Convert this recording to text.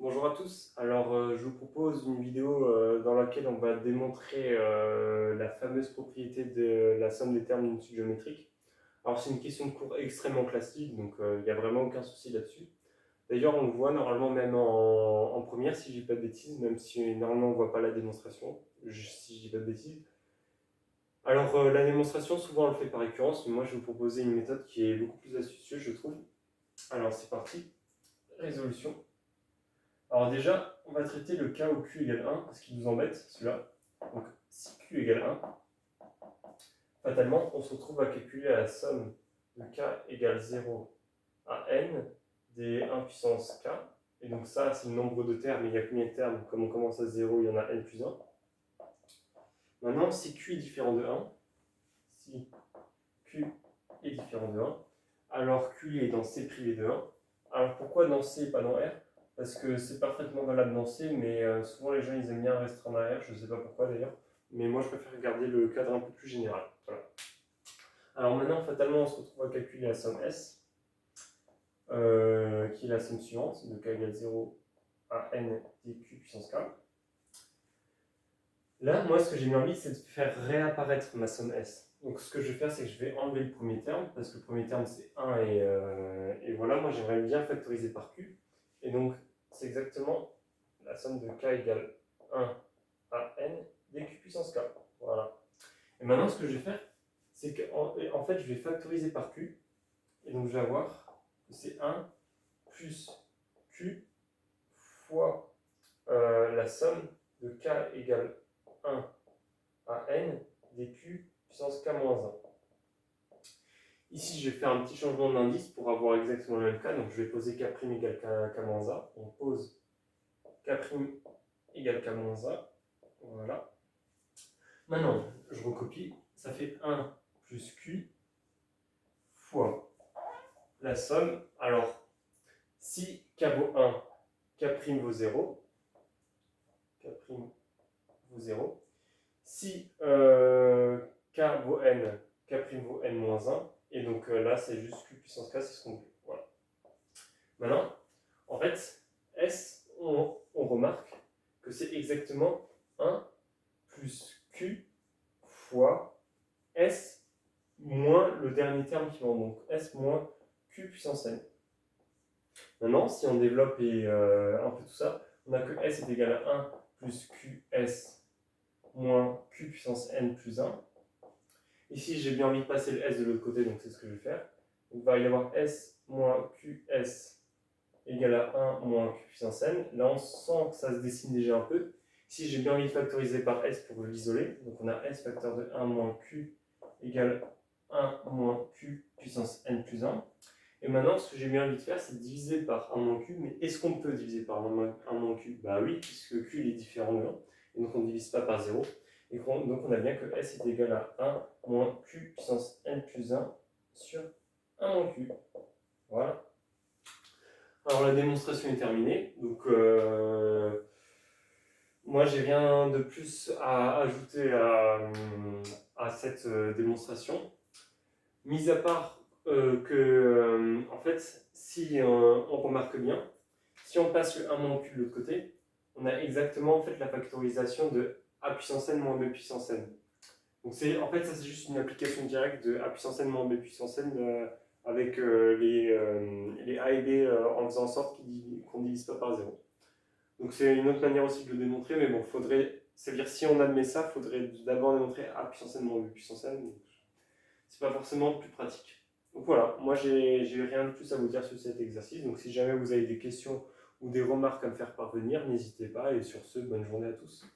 Bonjour à tous. Alors, je vous propose une vidéo dans laquelle on va démontrer la fameuse propriété de la somme des termes d'une suite géométrique. Alors, c'est une question de cours extrêmement classique, donc il n'y a vraiment aucun souci là-dessus. D'ailleurs, on le voit normalement même en première, si je dis pas de bêtises, même si normalement on ne voit pas la démonstration, si je dis pas de bêtises. Alors, la démonstration, souvent on le fait par récurrence, mais moi je vais vous proposer une méthode qui est beaucoup plus astucieuse, je trouve. Alors, c'est parti. Résolution. Alors déjà, on va traiter le cas où Q égale 1, parce qu'il nous embête, celui-là. Donc si Q égale 1, fatalement, on se retrouve à calculer la somme de K égale 0 à N des 1 puissance K. Et donc ça, c'est le nombre de termes, mais il y a combien de termes? Comme on commence à 0, il y en a N plus 1. Maintenant, si Q est différent de 1, si Q est différent de 1, alors Q est dans C privé de 1. Alors pourquoi dans C et pas dans R? Parce que c'est parfaitement valable dans C, mais souvent les gens ils aiment bien restreindre à R, je ne sais pas pourquoi d'ailleurs. Mais moi je préfère garder le cadre un peu plus général. Voilà. Alors maintenant, fatalement, on se retrouve à calculer la somme S, qui est la somme suivante, de K égale 0 à N dQ puissance K. Là, moi, ce que j'ai mis envie, c'est de faire réapparaître ma somme S. Donc, ce que je vais faire, c'est que je vais enlever le premier terme, parce que le premier terme, c'est 1, et voilà, moi, j'aimerais bien factoriser par Q. Et donc, c'est exactement la somme de K égale 1 à N dQ puissance K. Voilà. Et maintenant, ce que je vais faire, c'est qu'en fait, je vais factoriser par Q, et donc je vais avoir que c'est 1 plus Q fois la somme de K égale 1 à N dQ puissance K-1. Ici, je vais faire un petit changement d'indice pour avoir exactement le même cas. Donc, je vais poser K' égale K-A. On pose K' égale K-A. Voilà. Maintenant, je recopie. Ça fait 1 plus Q fois la somme. Alors, si K vaut 1, K' vaut 0. K' vaut 0. Si K vaut N, K' vaut N-1. Et donc là, c'est juste Q puissance K, c'est ce qu'on veut. Voilà. Maintenant, en fait, S, on remarque que c'est exactement 1 plus Q fois S moins le dernier terme qui manque. Donc S moins Q puissance N. Maintenant, si on développe un peu tout ça, on a que S est égal à 1 plus QS moins Q puissance N plus 1. Ici, j'ai bien envie de passer le S de l'autre côté, donc c'est ce que je vais faire. Donc, il va y avoir S moins QS égale à 1 moins Q puissance N. Là, on sent que ça se dessine déjà un peu. Ici, j'ai bien envie de factoriser par S pour l'isoler. Donc, on a S facteur de 1 moins Q égale 1 moins Q puissance N plus 1. Et maintenant, ce que j'ai bien envie de faire, c'est de diviser par 1 moins Q. Mais est-ce qu'on peut diviser par 1 moins Q? Bah oui, puisque Q il est différent de 1. Et donc, on ne divise pas par 0. Et donc, on a bien que S est égal à 1 moins Q puissance N plus 1 sur 1 moins Q. Voilà. Alors, la démonstration est terminée. Donc, moi, j'ai rien de plus à ajouter à cette démonstration. Mis à part en fait, si on remarque bien, si on passe le 1 moins Q de l'autre côté, on a exactement en fait, la factorisation de A puissance N moins B puissance N. Donc en fait, ça c'est juste une application directe de A puissance N moins B puissance N avec les A et B en faisant en sorte qu'on ne divise pas par 0. Donc c'est une autre manière aussi de le démontrer, mais bon, c'est-à-dire si on admet ça, il faudrait d'abord démontrer A puissance N moins B puissance N. C'est pas forcément plus pratique. Donc voilà, moi j'ai rien de plus à vous dire sur cet exercice. Donc si jamais vous avez des questions ou des remarques à me faire parvenir, n'hésitez pas. Et sur ce, bonne journée à tous.